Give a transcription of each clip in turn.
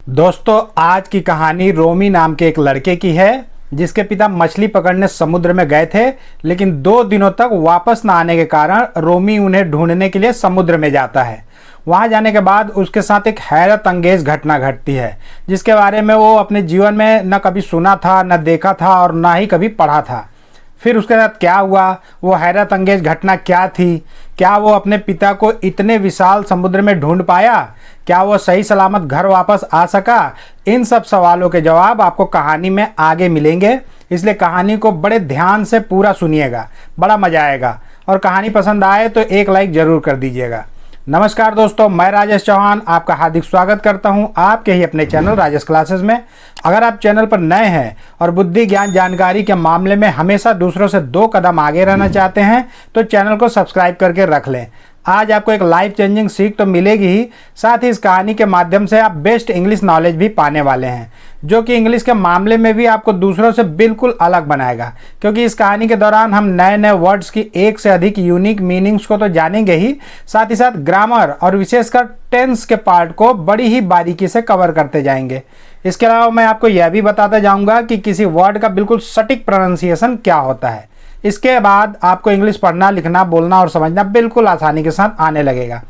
दोस्तों, आज की कहानी रोमी नाम के एक लड़के की है जिसके पिता मछली पकड़ने समुद्र में गए थे, लेकिन 2 दिनों तक वापस न आने के कारण रोमी उन्हें ढूंढने के लिए समुद्र में जाता है। वहां जाने के बाद उसके साथ एक हैरत अंगेज घटना घटती है जिसके बारे में वो अपने जीवन में न कभी सुना था, न देखा था और न ही कभी पढ़ा था। फिर उसके साथ क्या हुआ, वो हैरत अंगेज घटना क्या थी, क्या वो अपने पिता को इतने विशाल समुद्र में ढूंढ पाया, क्या वो सही सलामत घर वापस आ सका, इन सब सवालों के जवाब आपको कहानी में आगे मिलेंगे। इसलिए कहानी को बड़े ध्यान से पूरा सुनिएगा, बड़ा मजा आएगा। और कहानी पसंद आए तो एक लाइक जरूर कर दीजिएगा। नमस्कार दोस्तों, मैं राजेश चौहान आपका हार्दिक स्वागत करता हूं आपके ही अपने चैनल राजेश क्लासेस में। अगर आप चैनल पर नए हैं और बुद्धि ज्ञान जानकारी के मामले में हमेशा दूसरों से 2 कदम आगे रहना चाहते हैं तो चैनल को सब्सक्राइब करके रख लें। आज आपको एक लाइफ चेंजिंग सीख तो मिलेगी ही, साथ ही इस कहानी के माध्यम से आप बेस्ट इंग्लिश नॉलेज भी पाने वाले हैं, जो कि इंग्लिश के मामले में भी आपको दूसरों से बिल्कुल अलग बनाएगा। क्योंकि इस कहानी के दौरान हम नए नए वर्ड्स की 1 से अधिक यूनिक मीनिंग्स को तो जानेंगे ही साथ ग्रामर और विशेषकर टेंस के पार्ट को बड़ी ही बारीकी से कवर करते जाएंगे। इसके अलावा मैं आपको यह भी बताता जाऊंगा कि किसी वर्ड का बिल्कुल सटीक प्रोनाउंसिएशन क्या होता है। इसके बाद आपको इंग्लिश पढ़ना, लिखना, बोलना और समझना बिल्कुल आसानी के साथ आने लगेगा।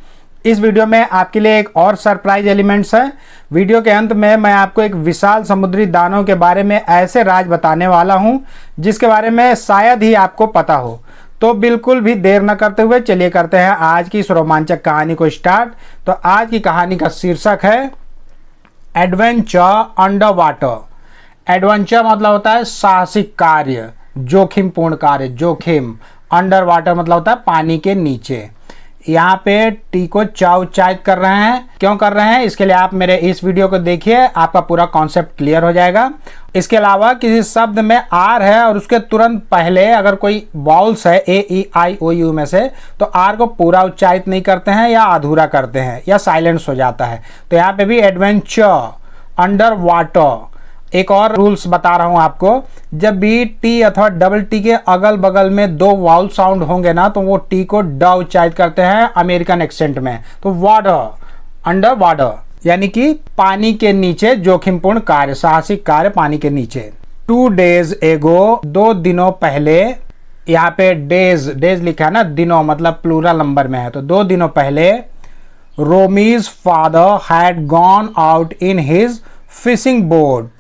इस वीडियो में आपके लिए एक और सरप्राइज एलिमेंट्स है। वीडियो के अंत में मैं आपको एक विशाल समुद्री दानव के बारे में ऐसे राज बताने वाला हूं जिसके बारे में शायद ही आपको पता हो। तो बिल्कुल भी देर न करते हुए चलिए करते हैं आज की इस रोमांचक कहानी को स्टार्ट। तो आज की कहानी का शीर्षक है एडवेंचर अंडर वाटर। एडवेंचर मतलब होता है साहसिक कार्य, जोखिम पूर्ण कार्य, जोखिम। अंडर वाटर मतलब होता है पानी के नीचे। यहाँ पे टी को चाउचाइत कर रहे हैं। क्यों कर रहे हैं, इसके लिए आप मेरे इस वीडियो को देखिए, आपका पूरा कॉन्सेप्ट क्लियर हो जाएगा। इसके अलावा किसी शब्द में आर है और उसके तुरंत पहले अगर कोई वाउल्स है AEIOU में से, तो आर को पूरा उच्चारित नहीं करते हैं या अधूरा करते हैं या साइलेंस हो जाता है। तो यहाँ पे भी एडवेंचर अंडर वाटर। एक और रूल्स बता रहा हूं आपको, जब भी टी अथवा डबल टी के अगल बगल में 2 वाउल साउंड होंगे ना, तो वो टी को ड उच्चारित करते हैं अमेरिकन एक्सेंट में। तो वाटर, अंडर वाटर यानी कि पानी के नीचे, जोखिमपूर्ण कार्य, साहसिक कार्य पानी के नीचे। 2 days एगो, 2 दिनों पहले। यहाँ पे डेज लिखा है ना, दिनों मतलब प्लूरल नंबर में है, तो 2 दिनों पहले Romi's father had gone out in his fishing boat.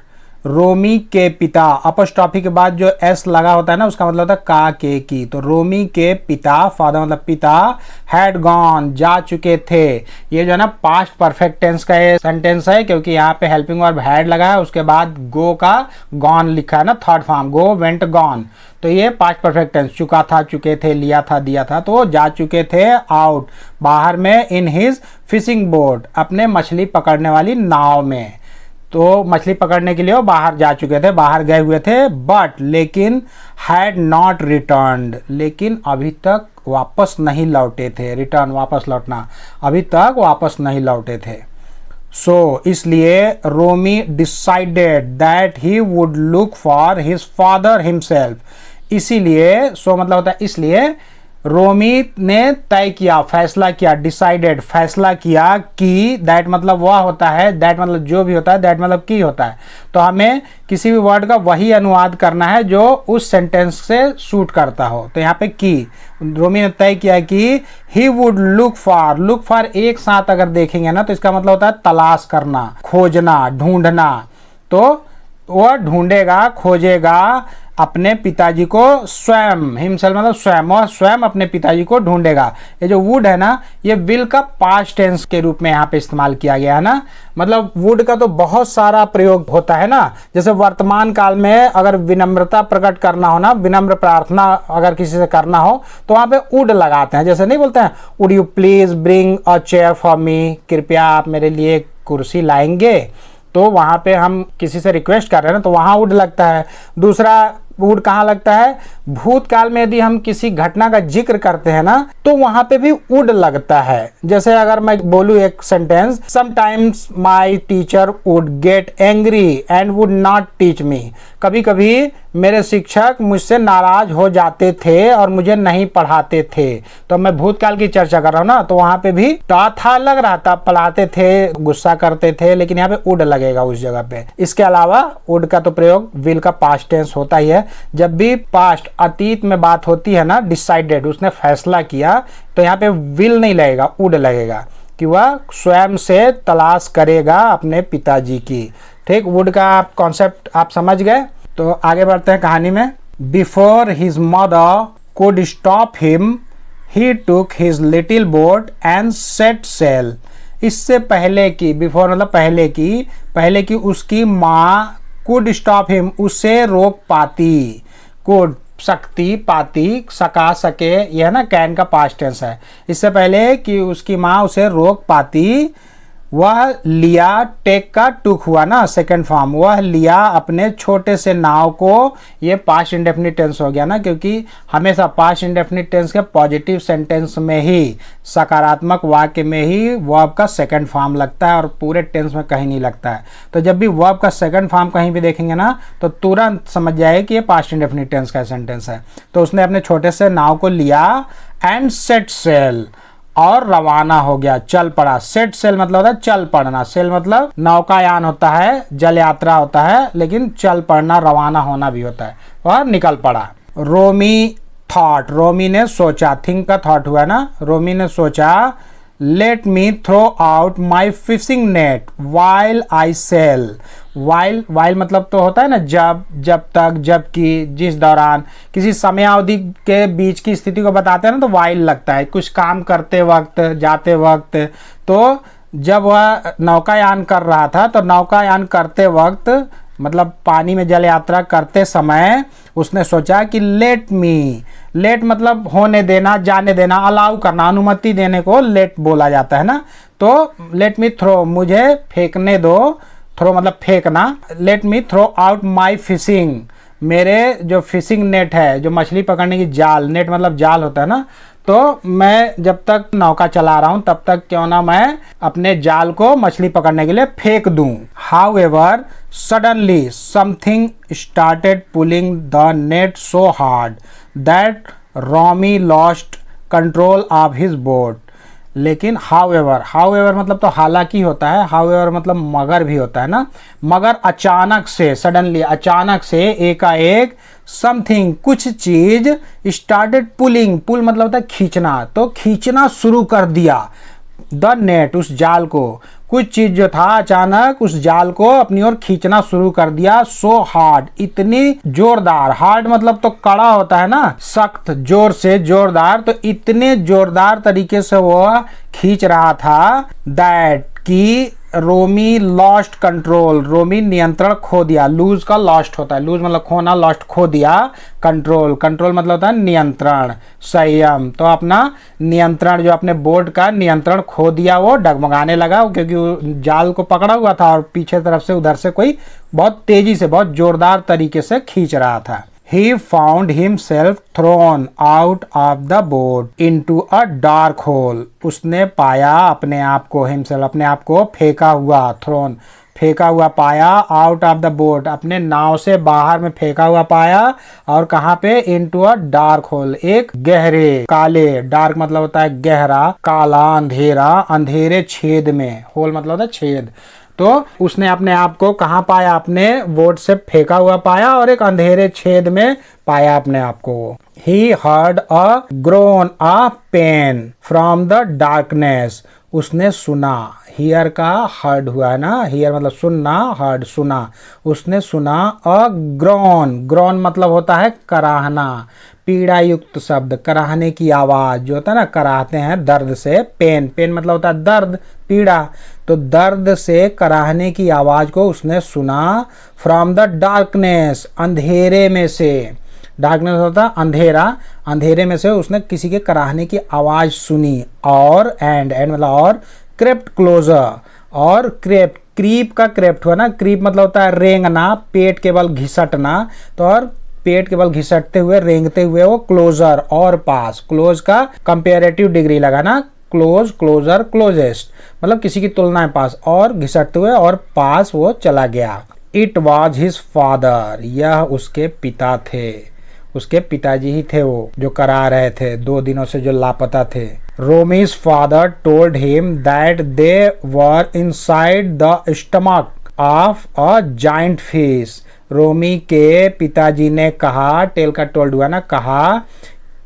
Romi के पिता, अपस्ट्रॉफी के बाद जो एस लगा होता है ना, उसका मतलब होता है का के की। तो रोमी के पिता, फादर मतलब पिता, हैड गॉन जा चुके थे। ये जो है ना पास्ट परफेक्ट टेंस का ये सेंटेंस है, क्योंकि यहाँ पे हेल्पिंग वर्ब हैड लगा है, उसके बाद गो का गॉन लिखा है ना, third form, go went gone. तो ये पास्ट परफेक्ट टेंस, चुका था, चुके थे, लिया था, दिया था। तो जा चुके थे आउट, बाहर में, इन हिज फिशिंग बोट, अपने मछली पकड़ने वाली नाव में। तो मछली पकड़ने के लिए वो बाहर जा चुके थे, बाहर गए हुए थे। बट लेकिन हैड नॉट रिटर्न्ड, लेकिन अभी तक वापस नहीं लौटे थे। रिटर्न वापस लौटना, अभी तक वापस नहीं लौटे थे। सो इसलिए Romi decided that he would look for his father himself. इसीलिए, सो मतलब होता है इसलिए, रोमी ने तय किया, फैसला किया, डिसाइडेड फैसला किया कि, दैट मतलब वह होता है, दैट मतलब जो भी होता है, दैट मतलब की होता है। तो हमें किसी भी वर्ड का वही अनुवाद करना है जो उस सेंटेंस से सूट करता हो। तो यहाँ पे की, रोमी ने तय किया कि ही वुड लुक फॉर एक साथ अगर देखेंगे ना, तो इसका मतलब होता है तलाश करना, खोजना, ढूंढना। तो वह ढूंढेगा, खोजेगा अपने पिताजी को स्वयं। हिमसेल्फ मतलब स्वयं, और स्वयं अपने पिताजी को ढूंढेगा। ये जो वुड है ना, ये विल का पास्ट टेंस के रूप में यहाँ पे इस्तेमाल किया गया है ना। मतलब वुड का तो बहुत सारा प्रयोग होता है ना। जैसे वर्तमान काल में अगर विनम्रता प्रकट करना हो ना, विनम्र प्रार्थना अगर किसी से करना हो, तो वहाँ पे वुड लगाते हैं। जैसे नहीं बोलते हैं, would you please bring a chair for me, कृपया आप मेरे लिए कुर्सी लाएंगे। तो वहाँ पे हम किसी से रिक्वेस्ट कर रहे हैं ना, तो वहाँ वुड लगता है। दूसरा वुड कहाँ लगता है, भूतकाल में यदि हम किसी घटना का जिक्र करते हैं ना, तो वहां पे भी वुड लगता है। जैसे अगर मैं बोलूं एक sentence, sometimes my teacher would get angry and would not teach me. कभी कभी मेरे शिक्षक मुझसे नाराज हो जाते थे और मुझे नहीं पढ़ाते थे। तो मैं भूतकाल की चर्चा कर रहा हूँ ना, तो वहां पे भी था लग रहा था, पढ़ाते थे, गुस्सा करते थे, लेकिन यहाँ पे वुड लगेगा उस जगह पे। इसके अलावा वुड का तो प्रयोग विल का पास्ट टेंस होता ही है। जब भी पास्ट अतीत में बात होती है ना, डिसाइडेड, उसने फैसला किया, तो यहाँ पे विल नहीं लगेगा, वुड लगेगा कि वह स्वयं से तलाश करेगा अपने पिताजी की। ठीक, वुड का कॉन्सेप्ट आप समझ गए। तो आगे बढ़ते हैं कहानी में। Before his mother could stop him he took his little boat and set sail. इससे पहले की, बिफोर मतलब पहले की उसकी माँ कुड स्टॉप हिम, उससे रोक पाती। कुड सकती, पाती, सका, सके, यह ना कैन का पास्ट टेंस है। इससे पहले कि उसकी माँ उसे रोक पाती, वह लिया, टेक का टुक हुआ ना सेकंड फॉर्म, वह लिया अपने छोटे से नाव को। ये पास्ट इंडेफिनिट टेंस हो गया ना, क्योंकि हमेशा पास्ट इंडेफिनिट टेंस के पॉजिटिव सेंटेंस में ही, सकारात्मक वाक्य में ही वर्ब का सेकंड फॉर्म लगता है और पूरे टेंस में कहीं नहीं लगता है। तो जब भी वर्ब का सेकंड फॉर्म कहीं भी देखेंगे ना, तो तुरंत समझ जाए कि ये पास्ट इंडेफिनिट टेंस का सेंटेंस है। तो उसने अपने छोटे से नाव को लिया एंड सेट सेल, और रवाना हो गया, चल पड़ा। सेट सेल मतलब होता है चल पड़ना, सेल मतलब नौकायान होता है, जल यात्रा होता है, लेकिन चल पड़ना, रवाना होना भी होता है, और निकल पड़ा। रोमी थॉट, रोमी ने सोचा, थिंक का थॉट हुआ ना, रोमी ने सोचा, let me throw out my fishing net while I sail. While मतलब तो होता है ना जब, जब तक, जबकि, जिस दौरान, किसी समयावधि के बीच की स्थिति को बताते हैं ना, तो वाइल लगता है कुछ काम करते वक्त, जाते वक्त। तो जब वह नौकायान कर रहा था, तो नौकायान करते वक्त मतलब पानी में जल यात्रा करते समय उसने सोचा कि लेट मी, लेट मतलब होने देना, जाने देना, अलाउ करना, अनुमति देने को लेट बोला जाता है ना। तो लेट मी थ्रो, मुझे फेंकने दो, थ्रो मतलब फेंकना, let me throw out my fishing, मेरे जो फिशिंग नेट है, जो मछली पकड़ने की जाल, नेट मतलब जाल होता है ना, तो मैं जब तक नौका चला रहा हूं तब तक क्यों ना मैं अपने जाल को मछली पकड़ने के लिए फेंक दूं। However suddenly something started pulling the net so hard that Romy lost control of his boat. लेकिन हाउएवर मतलब तो हालांकि होता है, हाउएवर मतलब मगर भी होता है ना। मगर अचानक से, सडनली अचानक से, एकाएक, समथिंग कुछ चीज, स्टार्टेड पुलिंग, पुल मतलब होता है खींचना, तो खींचना शुरू कर दिया, द नेट उस जाल को, कुछ चीज जो था अचानक उस जाल को अपनी ओर खींचना शुरू कर दिया। सो हार्ड, इतनी जोरदार, हार्ड मतलब तो कड़ा होता है ना, सख्त, जोर से, जोरदार, तो इतने जोरदार तरीके से वो खींच रहा था, दैट की रोमी लॉस्ट कंट्रोल, रोमी नियंत्रण खो दिया। लूज का लॉस्ट होता है, लूज मतलब खोना, लॉस्ट खो दिया, कंट्रोल, कंट्रोल मतलब होता है नियंत्रण, संयम। तो अपना नियंत्रण, जो अपने बोट का नियंत्रण खो दिया, वो डगमगाने लगा, क्योंकि वो जाल को पकड़ा हुआ था और पीछे तरफ से उधर से कोई बहुत तेजी से, बहुत जोरदार तरीके से खींच रहा था। He found himself thrown out of the boat into a dark hole. उसने पाया अपने आप को, himself अपने आप को फेंका हुआ, thrown फेंका हुआ पाया, आउट ऑफ द बोट अपने नाव से बाहर में फेंका हुआ पाया, और कहाँ पे, इनटू अ डार्क होल, एक गहरे काले, डार्क मतलब होता है गहरा, काला, अंधेरा, अंधेरे छेद में, होल मतलब होता है छेद। तो उसने अपने आप को कहाँ पाया, अपने बोट से फेंका हुआ पाया और एक अंधेरे छेद में पाया अपने आप को। He heard a groan of pain from the darkness. उसने सुना, हियर का हर्ड हुआ है ना, हियर मतलब सुनना, हर्ड सुना, उसने सुना, अ ग्रोन, ग्रोन मतलब होता है कराहना, पीड़ा युक्त शब्द, कराहने की आवाज जो होता है ना, कराहते हैं दर्द से, पेन, पेन मतलब होता है दर्द, पीड़ा, तो दर्द से कराहने की आवाज को उसने सुना, फ्रॉम द डार्कनेस, अंधेरे में से, डार्कनेस होता है अंधेरा, अंधेरे में से उसने किसी के कराहने की आवाज सुनी, और एंड मतलब और, क्रेप्ट क्लोजर, और क्रेप्ट, क्रीप का क्रेप्ट हुआ ना, क्रीप मतलब होता है रेंगना, पेट के बल घिसटना, तो और पेट के बल घिसटते हुए, रेंगते हुए वो क्लोजर, और पास, क्लोज का कंपेरेटिव डिग्री लगा ना, क्लोज, क्लोजर, क्लोजेस्ट मतलब किसी की तुलना में पास, और घिसटते हुए और पास वो चला गया। इट वॉज हिज फादर, यह उसके पिता थे, उसके पिताजी ही थे वो जो करा रहे थे, 2 दिनों से जो लापता थे। Romi's father told him that they were inside the stomach of a giant fish. Romi के पिताजी ने कहा, टेल का टोल्ड हुआ ना, कहा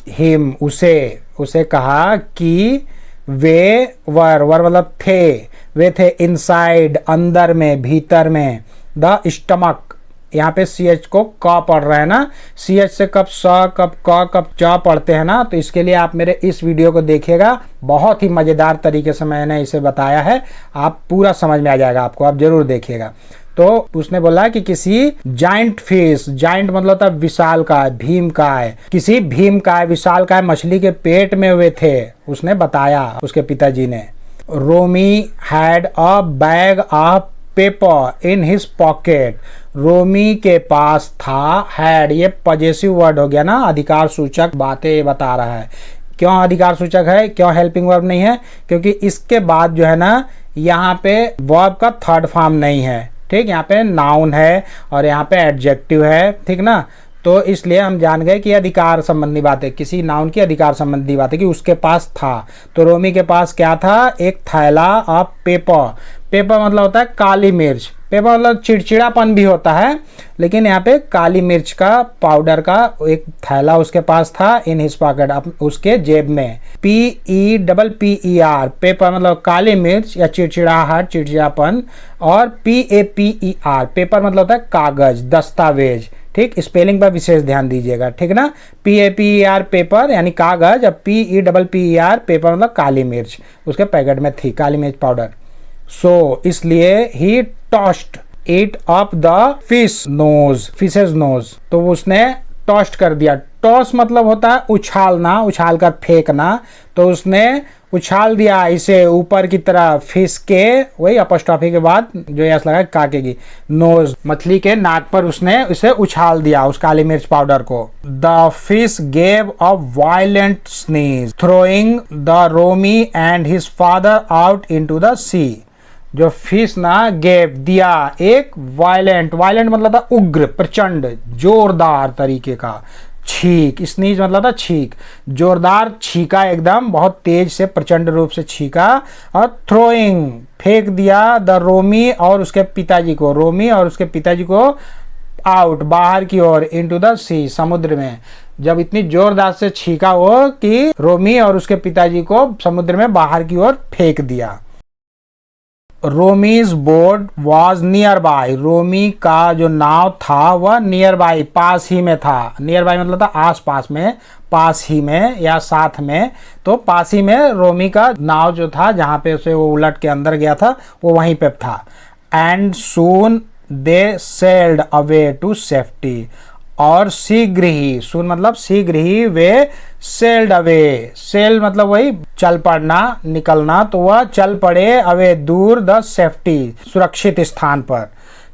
हिम उसे कहा कि वे वर मतलब थे, वे थे इनसाइड अंदर में, भीतर में, द स्टमक, यहाँ पे सी एच को क पढ़ रहा है ना, सी एच से कब स कब क कब च पढ़ते हैं ना, तो इसके लिए आप मेरे इस वीडियो को देखिएगा, बहुत ही मज़ेदार तरीके से मैंने इसे बताया है, आप पूरा समझ में आ जाएगा आपको, आप जरूर देखिएगा। तो उसने बोला कि किसी जाइंट फिश, जाइंट मतलब था विशालकाय, भीमकाय, किसी भीमकाय विशालकाय मछली के पेट में हुए थे, उसने बताया उसके पिताजी ने। Romi had a bag of pepper in his pocket, Romi के पास था, हैड ये पॉजेसिव वर्ड हो गया ना, अधिकार सूचक बातें बता रहा है। क्यों अधिकार सूचक है, क्यों हेल्पिंग वर्ब नहीं है, क्योंकि इसके बाद जो है ना यहाँ पे वर्ब का थर्ड फॉर्म नहीं है, ठीक, यहाँ पे नाउन है और यहाँ पे एडजेक्टिव है, ठीक ना, तो इसलिए हम जान गए कि अधिकार संबंधी बात है, किसी नाउन की अधिकार संबंधी बात है कि उसके पास था। तो रोमी के पास क्या था, एक थैला ऑफ पेपर, पेपर मतलब होता है काली मिर्च, पेपर मतलब चिड़चिड़ापन भी होता है, लेकिन यहाँ पे काली मिर्च का पाउडर का एक थैला उसके पास था, इन हिज पॉकेट, उसके जेब में। PEPPER, पेपर मतलब काली मिर्च या चिड़चिड़ाहट, चिड़चिड़ापन, और PAPER, पेपर मतलब होता है कागज, दस्तावेज, ठीक, स्पेलिंग पर विशेष ध्यान दीजिएगा, ठीक ना। PAPER पेपर यानी कागज, और PEPPER पेपर मतलब काली मिर्च उसके पैकेट में थी, काली मिर्च पाउडर। सो इसलिए he tossed it up the fish nose, fishes nose, तो उसने टॉस्ट कर दिया। टॉस मतलब होता है उछालना, उछाल कर फेंकना, तो उसने उछाल दिया इसे ऊपर की तरफ, फिश के, वही अपॉस्ट्रोफी के बाद जो यस लगा काकेगी, नोज मछली के नाक पर उसने इसे उछाल दिया उस काली मिर्च पाउडर को। The fish gave a violent sneeze throwing the Romi and his father out into the sea. जो फिश ना गेव दिया एक वायलेंट, वायलेंट मतलब था उग्र, प्रचंड, जोरदार तरीके का छींक, स्नीज मतलब था छींक, जोरदार छींका, एकदम बहुत तेज से प्रचंड रूप से छींका, और थ्रोइंग फेंक दिया द रोमी और उसके पिताजी को, रोमी और उसके पिताजी को आउट बाहर की ओर, इनटू द सी समुद्र में। जब इतनी जोरदार से छींका वो कि रोमी और उसके पिताजी को समुद्र में बाहर की ओर फेंक दिया। रोमीज बोट वॉज नियर बाय, रोमी का जो नाव था वह नियर बाय, पास ही में था, नियर बाय मतलब था आस पास में, पास ही में या साथ में, तो पास ही में रोमी का नाव जो था, जहाँ पे उसे वो उलट के अंदर गया था वो वहीं पे था। And soon they sailed away to safety, और शीघ्र ही, सुन मतलब शीघ्र ही, वे सेल्ड अवे, सेल मतलब वही चल पड़ना, निकलना, तो वह चल पड़े अवे दूर, द सेफ्टी सुरक्षित स्थान पर,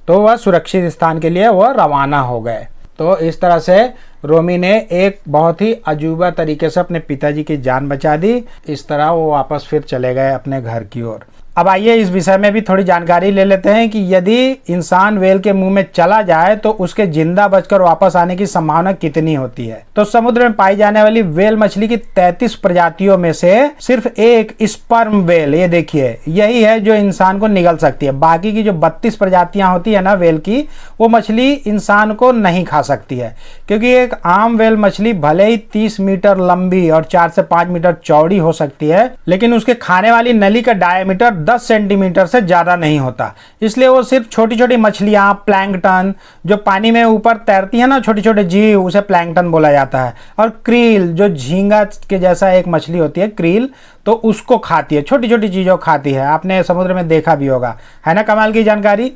तो वह सुरक्षित स्थान के लिए वह रवाना हो गए। तो इस तरह से रोमी ने एक बहुत ही अजूबा तरीके से अपने पिताजी की जान बचा दी। इस तरह वो वापस फिर चले गए अपने घर की ओर। अब आइए इस विषय में भी थोड़ी जानकारी ले लेते हैं कि यदि इंसान व्हेल के मुंह में चला जाए तो उसके जिंदा बचकर वापस आने की संभावना कितनी होती है। तो समुद्र में पाई जाने वाली व्हेल मछली की 33 प्रजातियों में से सिर्फ एक स्पर्म व्हेल, ये देखिए, यही है जो इंसान को निगल सकती है। बाकी की जो 32 प्रजातियां होती है ना व्हेल की, वो मछली इंसान को नहीं खा सकती है, क्योंकि एक आम व्हेल मछली भले ही 30 मीटर लंबी और 4 से 5 मीटर चौड़ी हो सकती है, लेकिन उसके खाने वाली नली का डायमीटर 10 सेंटीमीटर से ज्यादा नहीं होता। इसलिए वो सिर्फ छोटी छोटी मछलियां, प्लैंकटन, जो पानी में ऊपर तैरती है ना, छोटे छोटे जीव, उसे प्लैंकटन बोला जाता है, और क्रील, जो झींगा के जैसा एक मछली होती है क्रील, तो उसको खाती है, छोटी छोटी चीजों खाती है। आपने समुद्र में देखा भी होगा, है ना कमाल की जानकारी।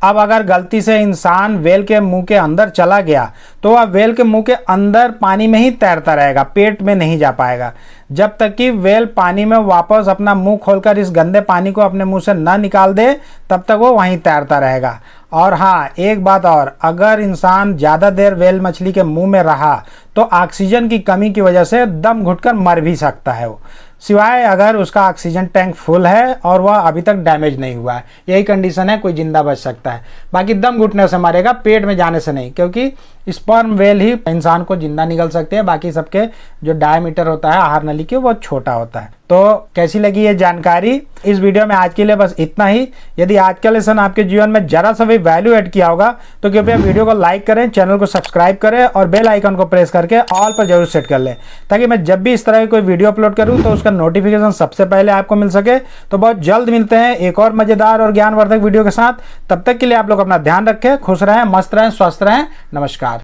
अब अगर गलती से इंसान व्हेल के मुंह के अंदर चला गया तो वह व्हेल के मुंह के अंदर पानी में ही तैरता रहेगा, पेट में नहीं जा पाएगा। जब तक कि व्हेल पानी में वापस अपना मुंह खोलकर इस गंदे पानी को अपने मुंह से न निकाल दे, तब तक वो वहीं तैरता रहेगा। और हाँ, एक बात और, अगर इंसान ज़्यादा देर व्हेल मछली के मुंह में रहा तो ऑक्सीजन की कमी की वजह से दम घुटकर मर भी सकता है वो। सिवाय अगर उसका ऑक्सीजन टैंक फुल है और वह अभी तक डैमेज नहीं हुआ है। यही कंडीशन है, कोई जिंदा बच सकता है। बाकी दम घुटने से मरेगा, पेट में जाने से नहीं, क्योंकि स्पर्म वेल ही इंसान को जिंदा निकल सकते हैं। बाकी सबके जो डायमीटर होता है आहार नली के वो छोटा होता है। तो कैसी लगी ये जानकारी? इस वीडियो में आज के लिए बस इतना ही। यदि आज का लेसन आपके जीवन में जरा सा भी वैल्यू ऐड किया होगा तो कृपया वीडियो को लाइक करें, चैनल को सब्सक्राइब करें और बेल आइकन को प्रेस करके ऑल पर जरूर सेट कर लें, ताकि मैं जब भी इस तरह की कोई वीडियो अपलोड करूं तो उसका नोटिफिकेशन सबसे पहले आपको मिल सके। तो बहुत जल्द मिलते हैं एक और मजेदार और ज्ञानवर्धक वीडियो के साथ। तब तक के लिए आप लोग अपना ध्यान रखें, खुश रहें, मस्त रहें, स्वस्थ रहें। नमस्कार।